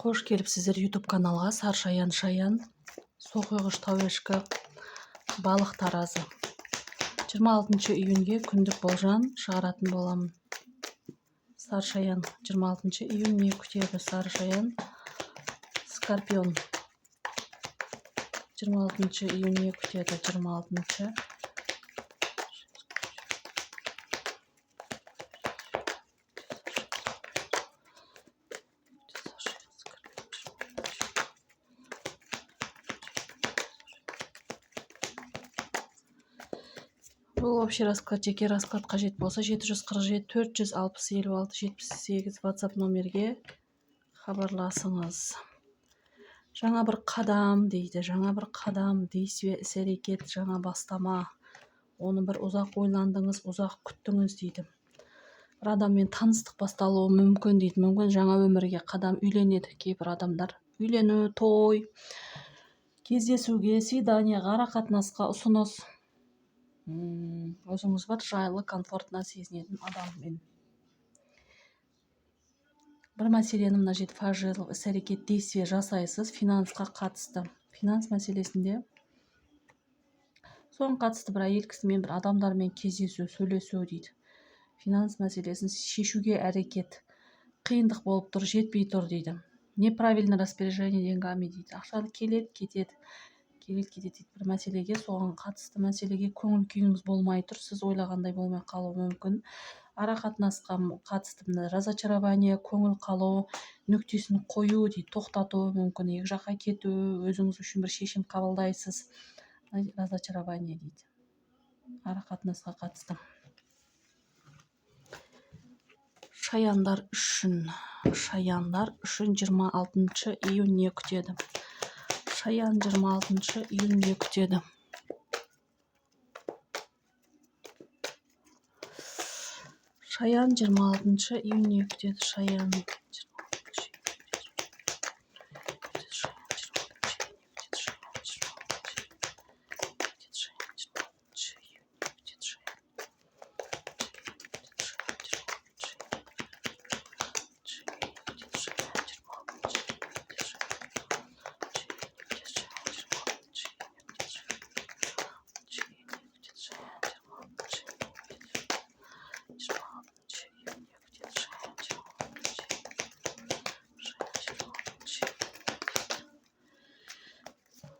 Қош келіпсіздер YouTube каналға. Саршаян Шаян, соқойғыш тауешкі, балық таразы. 26 июньге күндік болжам шығаратын боламын. Саршаян 26 июнь не күтеді? Саршаян Скорпион 26 июнь не күтеді? 26 Бұл общий расклад, жеке расклад қажет болса 747 460 56 78 WhatsApp номерге хабарласыңыз. Жаңа бір қадам дейді, жаңа бір қадам, действие, іс-әрекет, жаңа бастама. Оны бір ұзақ ойландыңыз, ұзақ күттіңіз дейді. Бір адаммен таныстық басталуы мүмкін дейді. Мүмкін жаңа өмірге қадам, үйленеді кейбір адамдар. Үйлену, той, кездесуге, свиданиеға, ара қатынасқа ұсыныс. Өзіңіз бір жайлы, комфортна сезінетін адаммен. Бір мәселені мына жерде фажирлық іс-әрекет, действие жасайсыз финансқа қатысты. Финанс мәселесінде соған қатысты бір әйел кісімен, бір адамдармен кездесу, сөйлесу дейді. Финанс мәселесін шешуге әрекет. Қиындық болып тұр, жетпей тұр дейді. Неправильно распоряжение деньгами дейді. Ақша келеді, кетеді. Келеді бір мәселеге, соған қатысты мәселеге көңіл күйіңіз болмай тұр, сіз ойлағандай болмай қалуы мүмкін. Ара қатынасқа қатысты разочарование, көңіл қалу, нүктесін қою дейді, тоқтату мүмкін, екі жаққа кету, өзіңіз үшін бір шешім қабылдайсыз. Разочарование дейді. Ара қатынасқа қатысты. Шаяндар үшін 26 июнь не күтеді? Шаян 26 июнь не күтеді? Шаян 26 июнь не күтеді? Шаян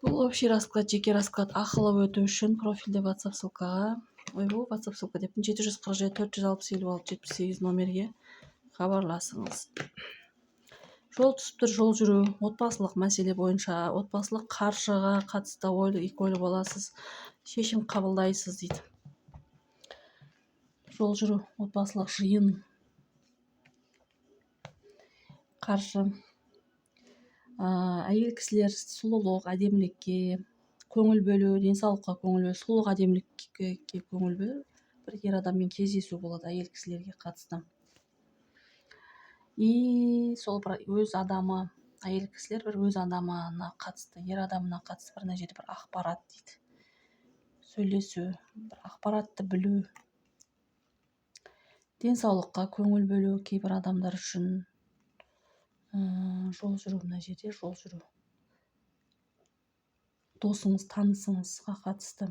Бұл общий расклад, жеке расклад ақылы өту үшін профильде WhatsApp ссылкаға, WhatsApp ссылка деп 747 460 56 78 номерге хабарласыңыз. Жол түсіп тұр, жол жүру, отбасылық мәселе бойынша, отбасылық қаржыға қатысты ойлы боласыз, шешім қабылдайсыз дейді. Жол жүру, отбасылық жиын, қаржы. Әйел кісілер сұлулық, әдемілікке көңіл бөлу, денсаулыққа көңіл бөлу, сұлулық, әдемілікке көңіл бөлу, бір ер адаммен кездесу болады әйел кісілерге қатысты. И сол бір өз адамы, әйел кісілер бір өз адамына қатысты, ер адамына қатысты бір жерде бір ақпарат дейді. Сөйлесу, бір ақпаратты білу, денсаулыққа көңіл бөлу кейбір адамдар үшін. Жол жүру, мына жерде жол жүру. Досыңыз, танысыңызға қатысты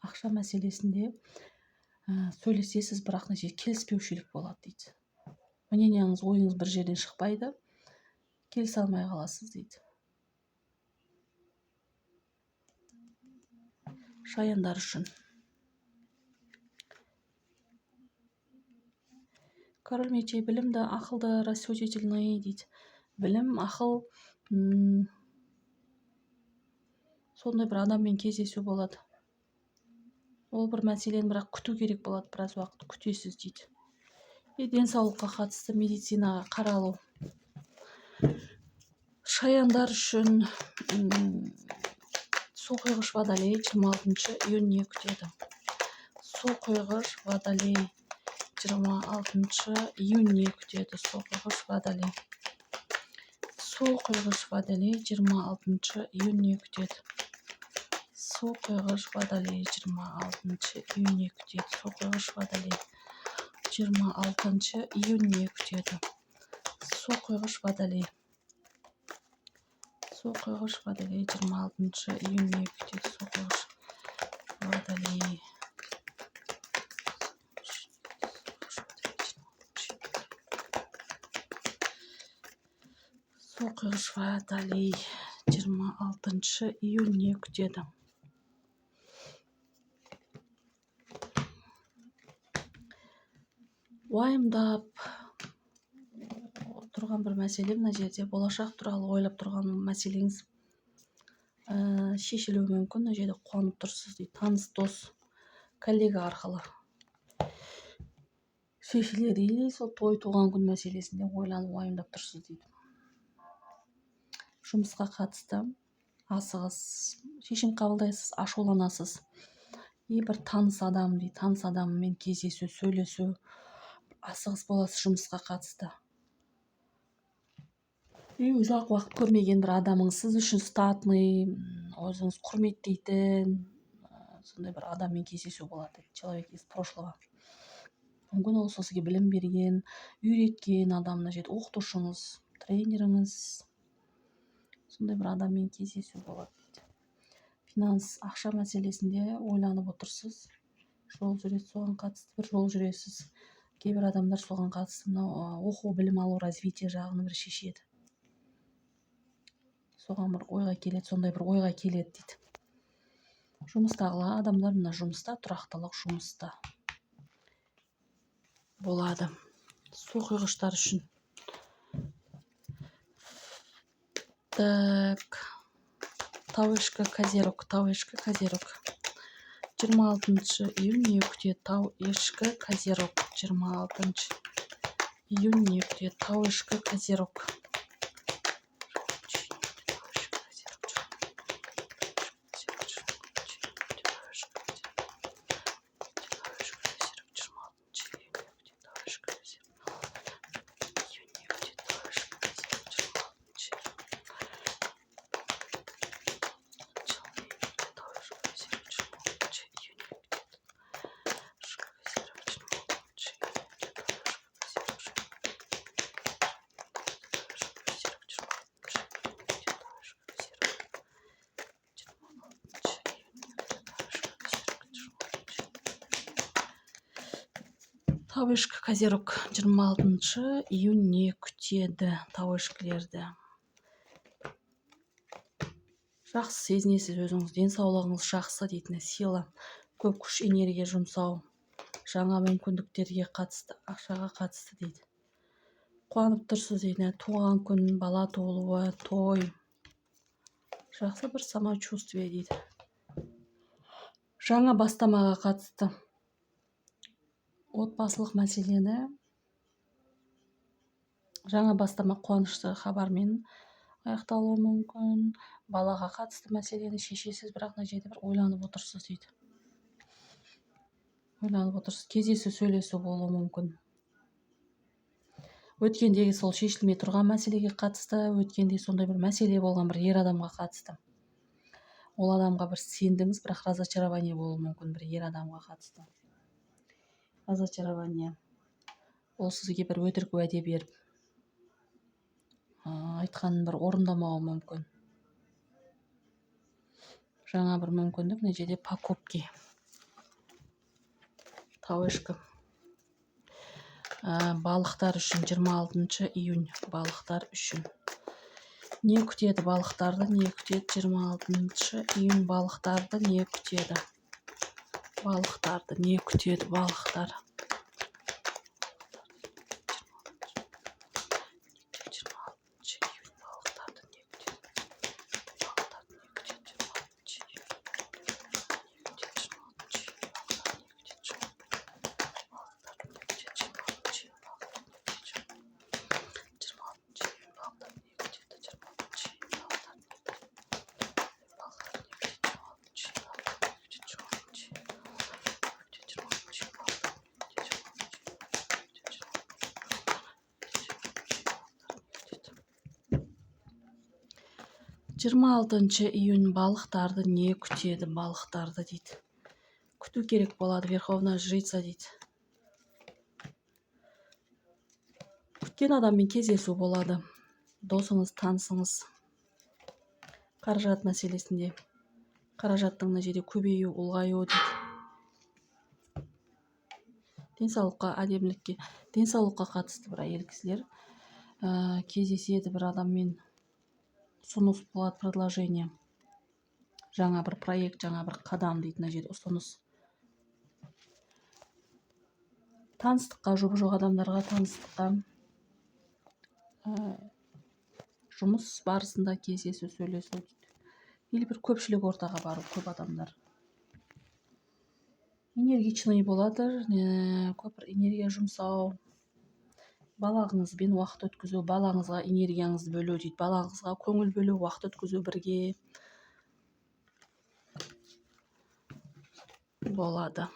ақша мәселесінде сөйлесесіз, бірақ мына жерде келіспеушілік болады дейді. Мнениеңіз, ойыңыз бір жерден шықпайды, келісе алмай қаласыз дейді. Шаяндар үшін. Король мечей, білімді, ақылды, рассудительный дейді. Білім, ақыл, сондай бір адаммен кездесу болады. Ол бір мәселені бірақ күту керек болады, біраз уақыт күтесіз дейді. Денсаулыққа қатысты медицинаға қаралу. Шаяндар үшін соқойғыш водолей 26 июнь не күтеді? Соқойғыш водолей 26 июнь не күтеді? Соқойғыш водолей. Соқойғыш водолей 26 июнь не күтеді? Соқойғыш водолей 26 июнь не күтеді? Соқойғыш водолей 26 июнь не күтеді? Соқойғыш водолей Су құйғыш Водолей 26 июнь не күтеді? Су құйғыш Водолей. Су құйғыш Водолей 26 июнь не күтеді? Уайымдап тұрған бір мәселе мына жерде болашақ туралы ойлап тұрған мәселеңіз шешілуі мүмкін. Мына жерде қуанып тұрсыз дейді. Таныс, дос, коллега арқылы шешіледі. Или сол той туған күн мәселесінде ойланып уайымдап тұрсыз дейді. Жұмысқа қатысты асығыс, шешім қабылдайсыз, ашуланасыз. И бір таныс адам дейді. Таныс адаммен кездесу, сөйлесу, асығыс боласыз жұмысқа қатысты. И ұзақ уақыт көрмеген бір адамыңыз сіз үшін статный, өзіңіз құрметтейтін сондай бір адаммен кездесу болады. Человек из прошлого. Мүмкін ол сізге білім берген, үйреткен адам, мына жерде оқытушыңыз, тренеріңіз, сондай бір адаммен кездесу болады дейді. Финанс, ақша мәселесінде ойланып отырсыз. Жол жүресіз, соған қатысты бір жол жүресіз. Кейбір адамдар соған қатысты оқу, білім алу, развитие жағын бір шешеді. Соған бір ойға келеді, сондай бір ойға келеді дейді. Жұмыстағы адамдар мына жұмыста, тұрақтылық жұмыста болады. Су құйғыштар үшін. Так. Тауешкі Козерог, Тауешкі Козерог. 26 июнь не күтеді? Тауешкі Козерог. 26 июнь не күтеді? Тауешкі Козерог. Тауешкі Козерог 26 июнь не күтеді? Тауешкілерді. Жақсы сезінесіз өзіңіз, денсаулығыңыз жақсы дейтін. Сила, көп күш, энергия жұмсау, жаңа мүмкіндіктерге қатысты, ақшаға қатысты дейді. Қуанып тұрсыз дейді. Туған күн, бала туылуы, той. Жақсы бір самочувствие дейді. Жаңа бастамаға қатысты. Отбасылық мәселені жаңа бастама қуанышты хабармен аяқталуы мүмкін. Балаға қатысты мәселені шешесіз, бірақ мына жерде бір ойланып отырсыз дейді. Ойланып отырсыз, кездесу, сөйлесу болуы мүмкін. Өткендегі сол шешілмей тұрған мәселеге қатысты, өткенде сондай бір мәселе болған бір ер адамға қатысты. Ол адамға бір сендіңіз, бірақ разочарование болуы мүмкін бір ер адамға қатысты. Разочарование. Ол сізге бір өтірік уәде беріп, айтқанын бір орындамауы мүмкін. Жаңа бір мүмкіндік, мына жерде покупки. Тауешкі. Балықтар үшін 26 июнь. Балықтар үшін. Не күтеді балықтарды? Не күтеді 26 июнь балықтарды? Не күтеді? Балықтарды не күтеді? Балықтар. Жиырма 26 июнь балықтарды не күтеді? Балықтарды дейді. Күту керек болады. Верховная жрица дейді. Күткен адаммен кездесу болады. Досыңыз, танысыңыз. Қаражат мәселесінде. Қаражаттың мына жерде көбею, ұлғаю дейді. Денсаулыққа, әдемілікке, денсаулыққа қатысты бір әйел кісілер кездеседі бір адаммен, ұсыныс болады, предложение. Жаңа бір проект, жаңа бір қадам дейді мына жерде ұсыныс. Таныстыққа, жоқ адамдарға таныстыққа, жұмыс барысында кездесу, сөйлесу дейді. Или бір көпшілік ортаға бару, көп адамдар. Энергичный болады, көп энергия жұмсау. Балаңызбен уақыт өткізу, балаңызға энергияңызды бөлу дейді. Балаңызға көңіл бөлу, уақыт өткізу бірге болады.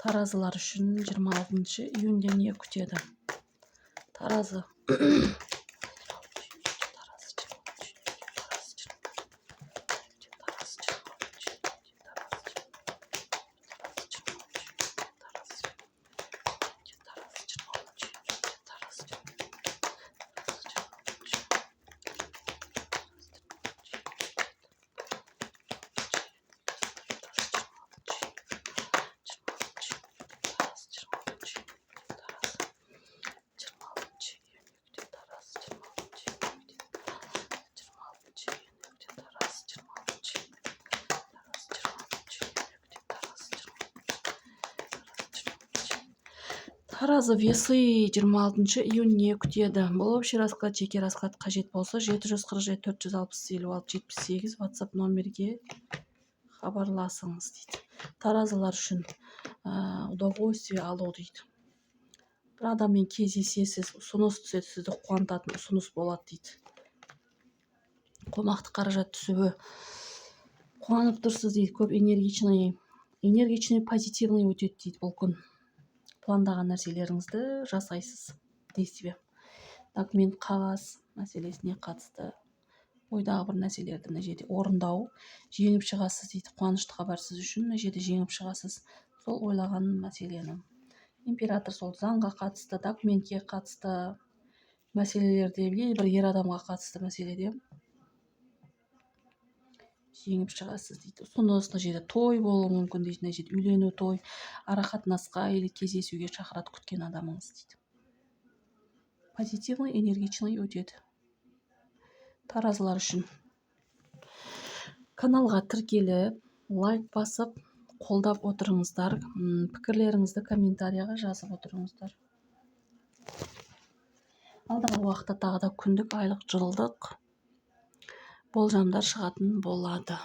Таразылар үшін 26 июньде не күтеді? Таразы. Таразы весы 26 июнь не күтеді? Бұл общий расклад, жеке расклад қажет болса 747 460 56 78 WhatsApp номерге хабарласыңыз дейді. Таразылар үшін удовольствие алу дейді. Бір адаммен кездесесіз, ұсыныс түседі, сізді қуантатын ұсыныс болады дейді. Қомақты қаражат түсуі, қуанып тұрсыз дейді. Көп энергичный, позитивный өтеді дейді бұл күн. Пландаған нәрселеріңізді жасайсыз. Действие. Документ, қағаз мәселесіне қатысты ойдағы бір нәрселерді мына жерде орындау, жеңіп шығасыз дейді. Қуанышты хабар сіз үшін мына жерде жеңіп шығасыз. Сол ойлаған мәселені. Император сол заңға қатысты, документке қатысты мәселелерде, бір ер адамға қатысты мәселеде жеңіп шығасыз дейді. Ұсыныс мына жерде той болуы мүмкін дейді. Мына жерде үйлену, той, арақатынасқа или кездесуге шақырады күткен адамыңыз дейді. Позитивный, энергичный өтеді. Таразылар үшін. Каналға тіркеліп, лайк басып, қолдап отырыңыздар. Пікірлеріңізді комментарияға жазып отырыңыздар. Алдағы уақытта тағы да күндік, айлық, жылдық болжамдар шығатын болады.